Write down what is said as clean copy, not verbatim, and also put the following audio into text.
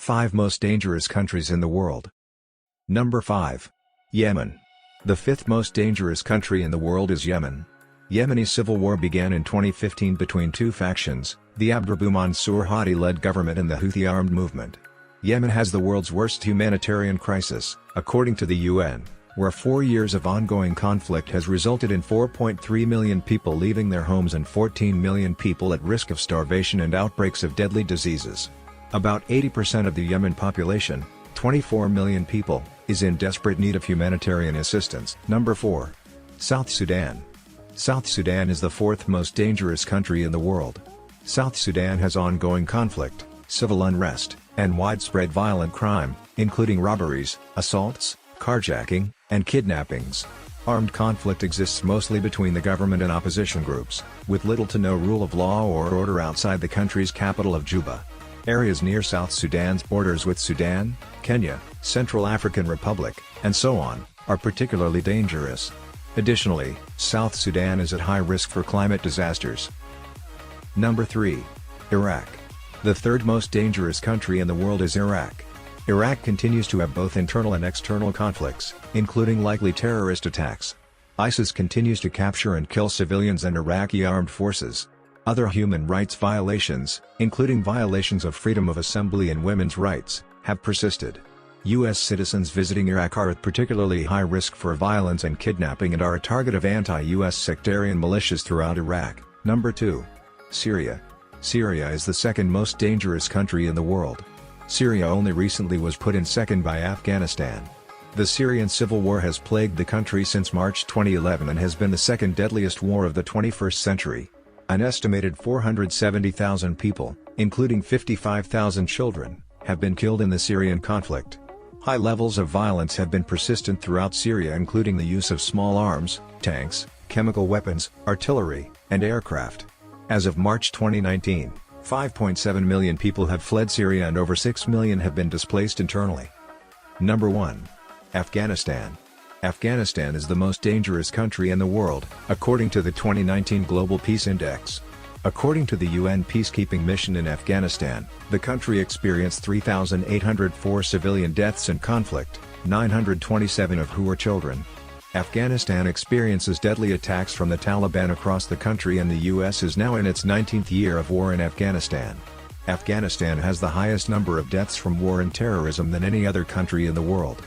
5 most dangerous countries in the world. Number 5. Yemen. The 5th most dangerous country in the world is Yemen. Yemeni civil war began in 2015 between two factions, the Abdrabbu Mansour Hadi-led government and the Houthi armed movement. Yemen has the world's worst humanitarian crisis, according to the UN, where 4 years of ongoing conflict has resulted in 4.3 million people leaving their homes and 14 million people at risk of starvation and outbreaks of deadly diseases. About 80% of the Yemen population, 24 million people, is in desperate need of humanitarian assistance. Number 4. South Sudan. South Sudan is the 4th most dangerous country in the world. South Sudan has ongoing conflict, civil unrest, and widespread violent crime, including robberies, assaults, carjacking, and kidnappings. Armed conflict exists mostly between the government and opposition groups, with little to no rule of law or order outside the country's capital of Juba. Areas near South Sudan's borders with Sudan, Kenya, Central African Republic, and so on, are particularly dangerous. Additionally, South Sudan is at high risk for climate disasters. Number 3. Iraq. The 3rd most dangerous country in the world is Iraq. Iraq continues to have both internal and external conflicts, including likely terrorist attacks. ISIS continues to capture and kill civilians and Iraqi armed forces. Other human rights violations, including violations of freedom of assembly and women's rights, have persisted. U.S. citizens visiting Iraq are at particularly high risk for violence and kidnapping and are a target of anti-U.S. sectarian militias throughout Iraq. Number 2. Syria. Syria is the 2nd most dangerous country in the world. Syria only recently was put in second by Afghanistan. The Syrian civil war has plagued the country since March 2011 and has been the 2nd deadliest war of the 21st century. An estimated 470,000 people, including 55,000 children, have been killed in the Syrian conflict. High levels of violence have been persistent throughout Syria, including the use of small arms, tanks, chemical weapons, artillery, and aircraft. As of March 2019, 5.7 million people have fled Syria and over 6 million have been displaced internally. Number 1. Afghanistan. Afghanistan is the most dangerous country in the world, according to the 2019 Global Peace Index. According to the UN peacekeeping mission in Afghanistan, the country experienced 3,804 civilian deaths in conflict, 927 of who were children. Afghanistan experiences deadly attacks from the Taliban across the country, and the US is now in its 19th year of war in Afghanistan. Afghanistan has the highest number of deaths from war and terrorism than any other country in the world.